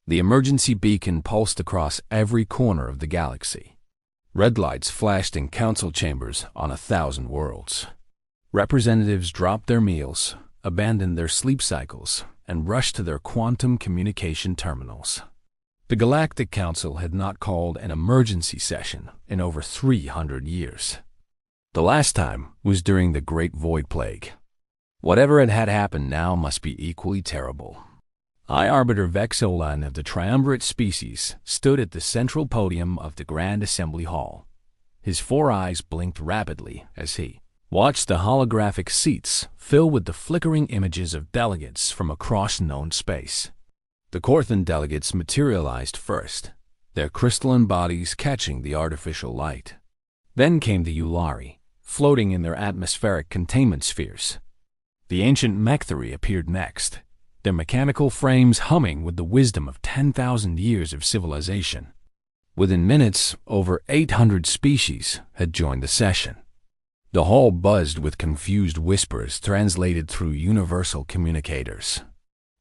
The emergency beacon pulsed across every corner of the galaxy. Red lights flashed in council chambers on 1,000 worlds. Representatives dropped their meals, abandoned their sleep cycles, and rushed to their quantum communication terminals. The Galactic Council had not called an emergency session in over 300 years. The last time was during the Great Void Plague. Whatever had happened now must be equally terrible. High Arbiter Vexolan of the Triumvirate species stood at the central podium of the Grand Assembly Hall. His 4 eyes blinked rapidly as he watched the holographic seats fill with the flickering images of delegates from across known space. The Corthan delegates materialized first, their crystalline bodies catching the artificial light. Then came the Yulari, floating in their atmospheric containment spheres. The ancient Mechthari appeared next, their mechanical frames humming with the wisdom of 10,000 years of civilization. Within minutes, over 800 species had joined the session. The hall buzzed with confused whispers translated through universal communicators.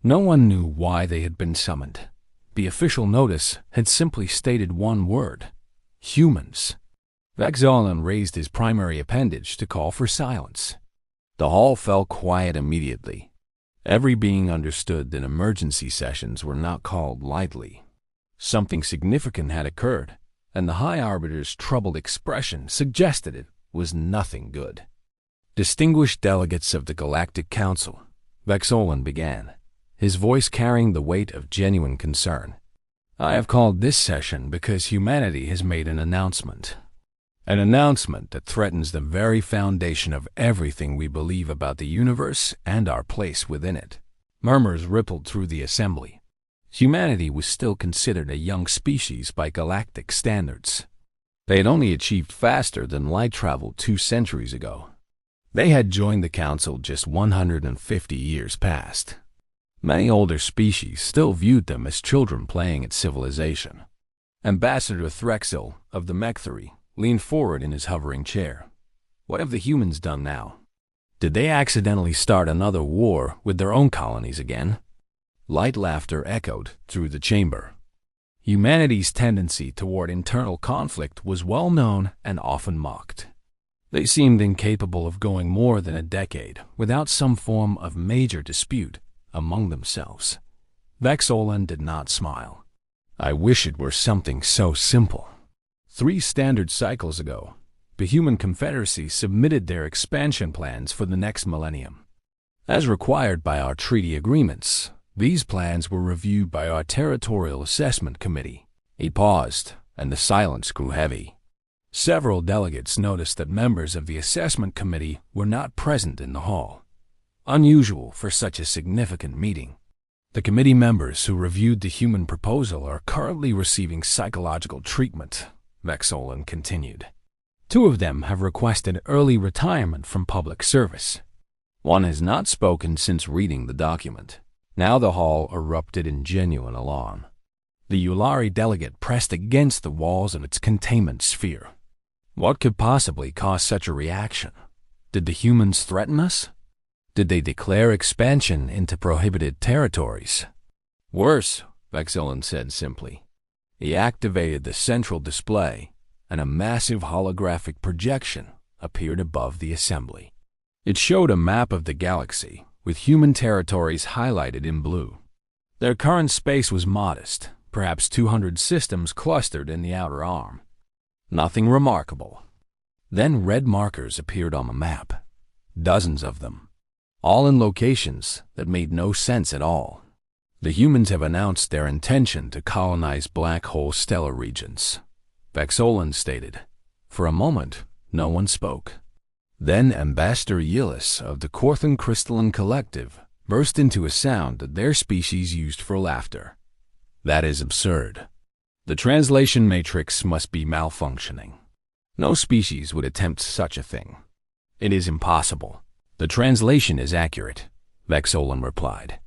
No one knew why they had been summoned. The official notice had simply stated one word: humans. Vexolan raised his primary appendage to call for silence. The hall fell quiet immediately. Every being understood that emergency sessions were not called lightly. Something significant had occurred, and the High Arbiter's troubled expression suggested it was nothing good. Distinguished delegates of the Galactic Council, Vexolan began, his voice carrying the weight of genuine concern. I have called this session because humanity has made an announcement. An announcement that threatens the very foundation of everything we believe about the universe and our place within it. Murmurs rippled through the assembly. Humanity was still considered a young species by galactic standards. They had only achieved faster than light travel 2 centuries ago. They had joined the Council just 150 years past. Many older species still viewed them as children playing at civilization. Ambassador Threxil of the Mechthari leaned forward in his hovering chair. What have the humans done now? Did they accidentally start another war with their own colonies again? Light laughter echoed through the chamber. Humanity's tendency toward internal conflict was well known and often mocked. They seemed incapable of going more than a decade without some form of major dispute among themselves. Vexolan did not smile. I wish it were something so simple. 3 standard cycles ago, the Human Confederacy submitted their expansion plans for the next millennium. As required by our treaty agreements, these plans were reviewed by our Territorial Assessment Committee. He paused, and the silence grew heavy. Several delegates noticed that members of the Assessment Committee were not present in the hall. Unusual for such a significant meeting. The committee members who reviewed the human proposal are currently receiving psychological treatment, Vexolan continued. 2 of them have requested early retirement from public service. 1 has not spoken since reading the document. Now the hall erupted in genuine alarm. The Yulari delegate pressed against the walls of its containment sphere. What could possibly cause such a reaction? Did the humans threaten us? Did they declare expansion into prohibited territories? Worse, Vexolan said simply. He activated the central display, and a massive holographic projection appeared above the assembly. It showed a map of the galaxy, with human territories highlighted in blue. Their current space was modest, perhaps 200 systems clustered in the outer arm. Nothing remarkable. Then red markers appeared on the map, dozens of them, all in locations that made no sense at all. The humans have announced their intention to colonize black hole stellar regions, Vexolan stated. For a moment, no one spoke. Then Ambassador Yillis of the Corthan Crystalline Collective burst into a sound that their species used for laughter. That is absurd. The translation matrix must be malfunctioning. No species would attempt such a thing. It is impossible. The translation is accurate, Vexolan replied.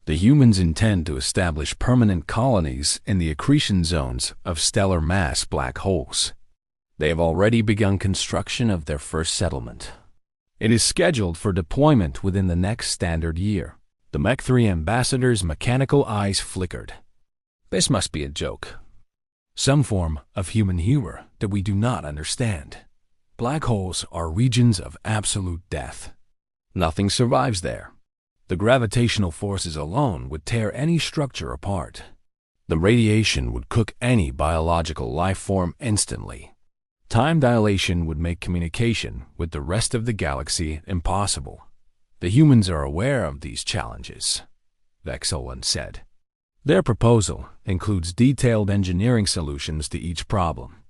The humans intend to establish permanent colonies in the accretion zones of stellar mass black holes. They have already begun construction of their first settlement. It is scheduled for deployment within the next standard year. The Mechthari ambassador's mechanical eyes flickered. This must be a joke. Some form of human humor that we do not understand. Black holes are regions of absolute death. Nothing survives there. The gravitational forces alone would tear any structure apart. The radiation would cook any biological life form instantly. Time dilation would make communication with the rest of the galaxy impossible. The humans are aware of these challenges, Vexolan said. Their proposal includes detailed engineering solutions to each problem.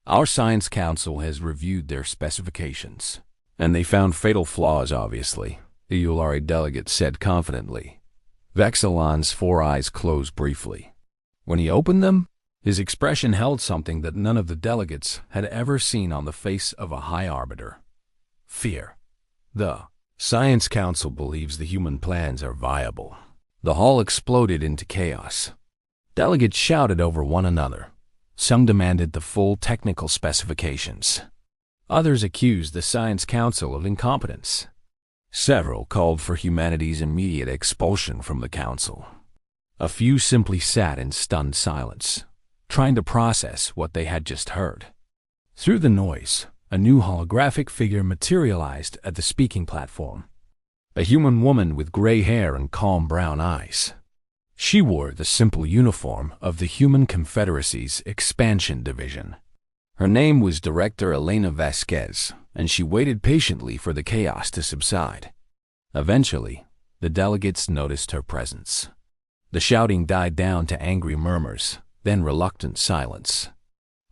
Our Science Council has reviewed their specifications, and they found fatal flaws, obviously, the Yulari delegate said confidently. Vexolan's 4 eyes closed briefly. When he opened them, his expression held something that none of the delegates had ever seen on the face of a high arbiter. Fear. The Science Council believes the human plans are viable. The hall exploded into chaos. Delegates shouted over one another. Some demanded the full technical specifications. Others accused the Science Council of incompetence. Several called for humanity's immediate expulsion from the council. A few simply sat in stunned silence, trying to process what they had just heard. Through the noise, a new holographic figure materialized at the speaking platform. A human woman with gray hair and calm brown eyes. She wore the simple uniform of the Human Confederacy's Expansion Division. Her name was Director Elena Vasquez, and she waited patiently for the chaos to subside. Eventually, the delegates noticed her presence. The shouting died down to angry murmurs, then reluctant silence.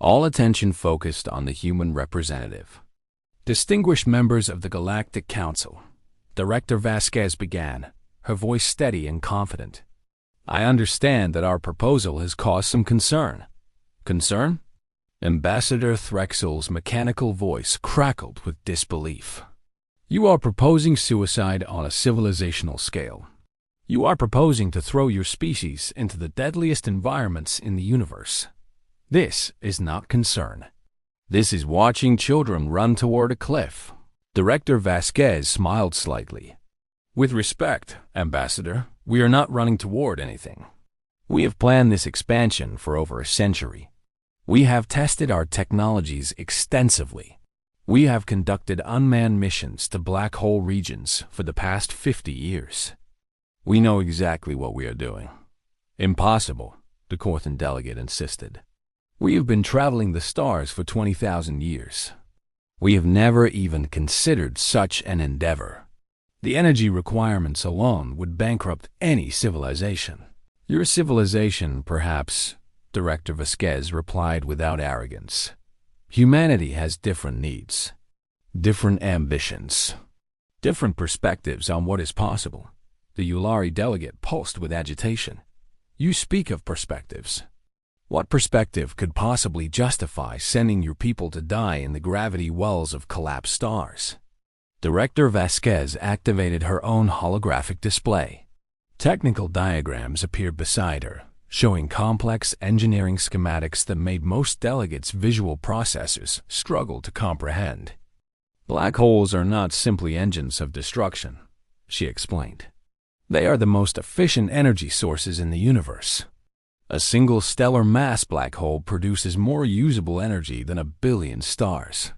All attention focused on the human representative. Distinguished members of the Galactic Council, Director Vasquez began, her voice steady and confident. I understand that our proposal has caused some concern. Concern? Ambassador Threxel's mechanical voice crackled with disbelief. You are proposing suicide on a civilizational scale. You are proposing to throw your species into the deadliest environments in the universe. This is not concern. This is watching children run toward a cliff. Director Vasquez smiled slightly. With respect, Ambassador, we are not running toward anything. We have planned this expansion for over a century. We have tested our technologies extensively. We have conducted unmanned missions to black hole regions for the past 50 years. We know exactly what we are doing. Impossible, the Corthan delegate insisted. We have been traveling the stars for 20,000 years. We have never even considered such an endeavor. The energy requirements alone would bankrupt any civilization. Your civilization, perhaps, Director Vasquez replied without arrogance. Humanity has different needs, different ambitions, different perspectives on what is possible. The Yulari delegate pulsed with agitation. You speak of perspectives. What perspective could possibly justify sending your people to die in the gravity wells of collapsed stars? Director Vasquez activated her own holographic display. Technical diagrams appeared beside her, showing complex engineering schematics that made most delegates' visual processors struggle to comprehend. Black holes are not simply engines of destruction, she explained. They are the most efficient energy sources in the universe. A single stellar mass black hole produces more usable energy than 1 billion stars.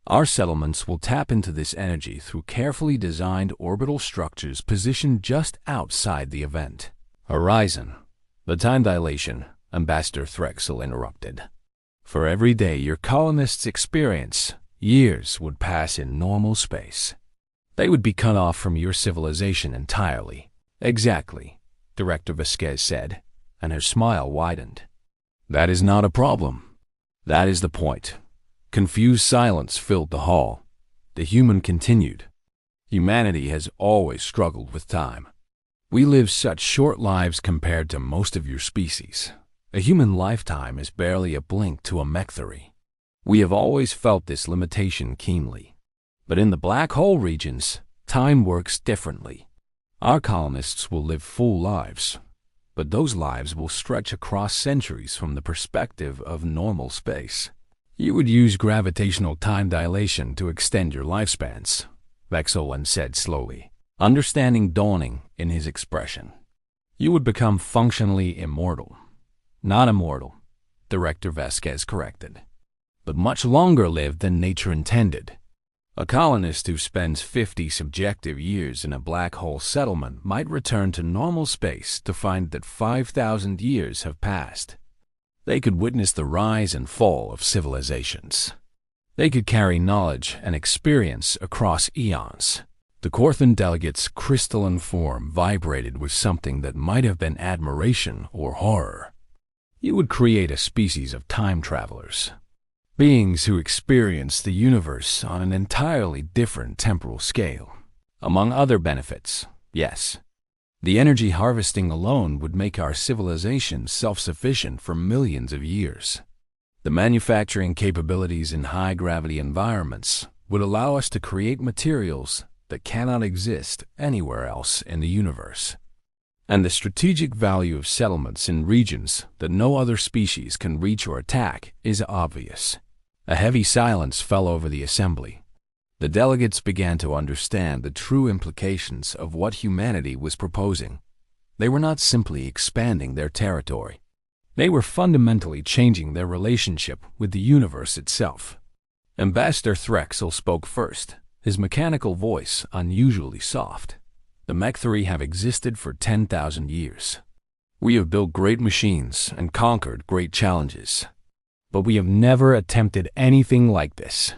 Our settlements will tap into this energy through carefully designed orbital structures positioned just outside the event horizon. The time dilation, Ambassador Threxel interrupted. For every day your colonists experience, years would pass in normal space. They would be cut off from your civilization entirely. Exactly, Director Vasquez said, and her smile widened. That is not a problem. That is the point. Confused silence filled the hall. The human continued. Humanity has always struggled with time. We live such short lives compared to most of your species. A human lifetime is barely a blink to a mechthery. We have always felt this limitation keenly. But in the black hole regions, time works differently. Our colonists will live full lives, but those lives will stretch across centuries from the perspective of normal space. You would use gravitational time dilation to extend your lifespans, Vexolan said slowly, understanding dawning in his expression. You would become functionally immortal. Not immortal, Director Vasquez corrected, but much longer lived than nature intended. A colonist who spends 50 subjective years in a black hole settlement might return to normal space to find that 5,000 years have passed. They could witness the rise and fall of civilizations. They could carry knowledge and experience across eons. The Corthan delegate's crystalline form vibrated with something that might have been admiration or horror. You would create a species of time travelers. Beings who experience the universe on an entirely different temporal scale. Among other benefits, yes, the energy harvesting alone would make our civilization self-sufficient for millions of years. The manufacturing capabilities in high-gravity environments would allow us to create materials that cannot exist anywhere else in the universe. And the strategic value of settlements in regions that no other species can reach or attack is obvious. A heavy silence fell over the assembly. The delegates began to understand the true implications of what humanity was proposing. They were not simply expanding their territory. They were fundamentally changing their relationship with the universe itself. Ambassador Threxel spoke first, his mechanical voice unusually soft. The Mech-3 have existed for 10,000 years. We have built great machines and conquered great challenges. But we have never attempted anything like this.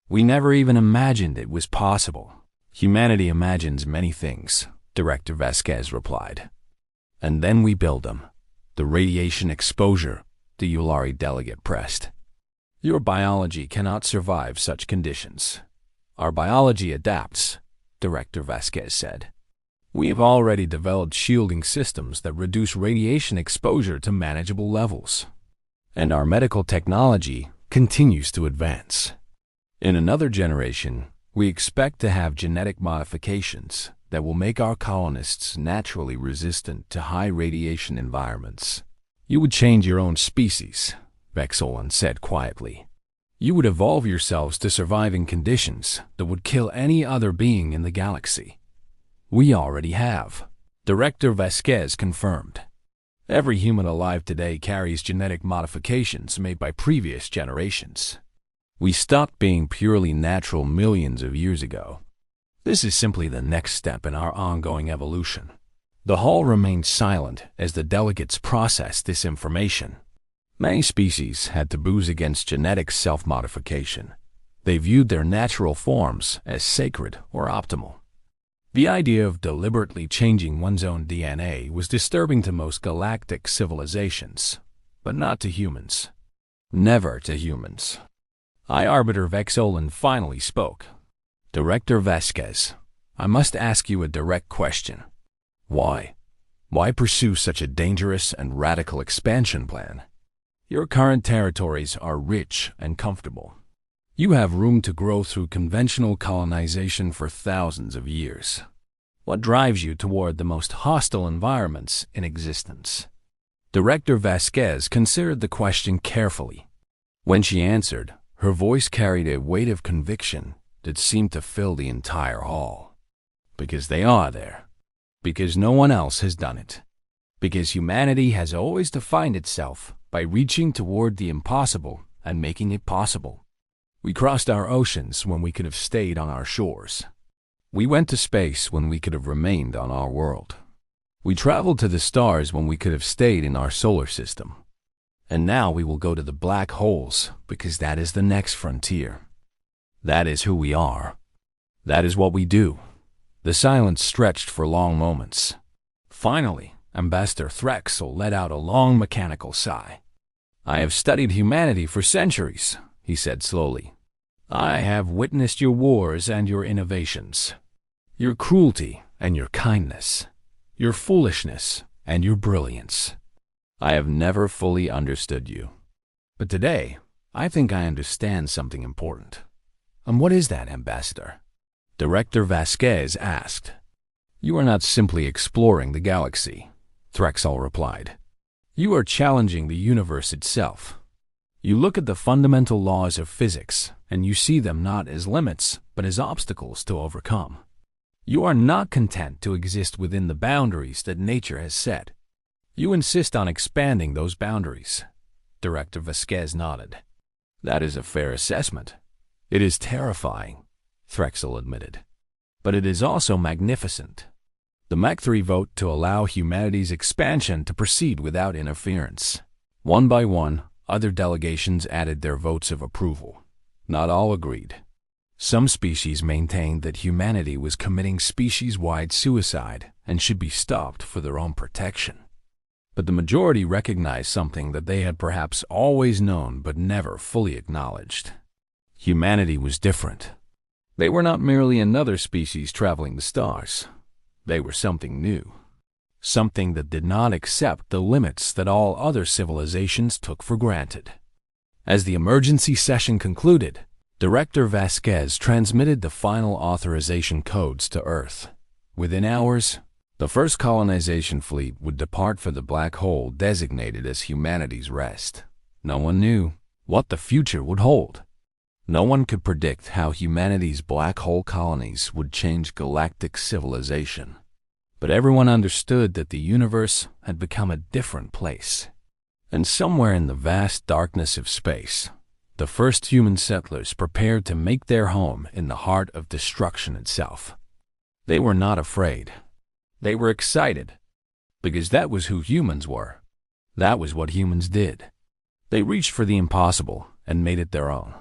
We never even imagined it was possible. Humanity imagines many things, Director Vasquez replied. And then we build them. The radiation exposure, the Yulari delegate pressed. Your biology cannot survive such conditions. Our biology adapts, Director Vasquez said. We have already developed shielding systems that reduce radiation exposure to manageable levels. And our medical technology continues to advance. In another generation, we expect to have genetic modifications that will make our colonists naturally resistant to high radiation environments. You would change your own species, Vexolan said quietly. You would evolve yourselves to survive in conditions that would kill any other being in the galaxy. We already have, Director Vasquez confirmed. Every human alive today carries genetic modifications made by previous generations. We stopped being purely natural millions of years ago. This is simply the next step in our ongoing evolution. The hall remained silent as the delegates processed this information. Many species had taboos against genetic self-modification. They viewed their natural forms as sacred or optimal. The idea of deliberately changing one's own DNA was disturbing to most galactic civilizations, but not to humans. Never to humans. High Arbiter Vexolan finally spoke. Director Vasquez, I must ask you a direct question. Why? Why pursue such a dangerous and radical expansion plan? Your current territories are rich and comfortable. You have room to grow through conventional colonization for thousands of years. What drives you toward the most hostile environments in existence? Director Vasquez considered the question carefully. When she answered, her voice carried a weight of conviction that seemed to fill the entire hall. Because they are there. Because no one else has done it. Because humanity has always defined itself by reaching toward the impossible and making it possible. We crossed our oceans when we could have stayed on our shores. We went to space when we could have remained on our world. We traveled to the stars when we could have stayed in our solar system. And now we will go to the black holes because that is the next frontier. That is who we are. That is what we do. The silence stretched for long moments. Finally, Ambassador Threxel let out a long mechanical sigh. I have studied humanity for centuries, he said slowly. I have witnessed your wars and your innovations, your cruelty and your kindness, your foolishness and your brilliance. I have never fully understood you. But today, I think I understand something important. And what is that, Ambassador? Director Vasquez asked. You are not simply exploring the galaxy, Threxel replied. You are challenging the universe itself. You look at the fundamental laws of physics, and you see them not as limits, but as obstacles to overcome. You are not content to exist within the boundaries that nature has set. You insist on expanding those boundaries. Director Vasquez nodded. That is a fair assessment. It is terrifying, Threxel admitted. But it is also magnificent. The Mach 3 vote to allow humanity's expansion to proceed without interference. One by one, other delegations added their votes of approval. Not all agreed. Some species maintained that humanity was committing species-wide suicide and should be stopped for their own protection. But the majority recognized something that they had perhaps always known but never fully acknowledged. Humanity was different. They were not merely another species traveling the stars. They were something new. Something that did not accept the limits that all other civilizations took for granted. As the emergency session concluded, Director Vasquez transmitted the final authorization codes to Earth. Within hours, the first colonization fleet would depart for the black hole designated as humanity's rest. No one knew what the future would hold. No one could predict how humanity's black hole colonies would change galactic civilization. But everyone understood that the universe had become a different place. And somewhere in the vast darkness of space, the first human settlers prepared to make their home in the heart of destruction itself. They were not afraid. They were excited, because that was who humans were. That was what humans did. They reached for the impossible and made it their own.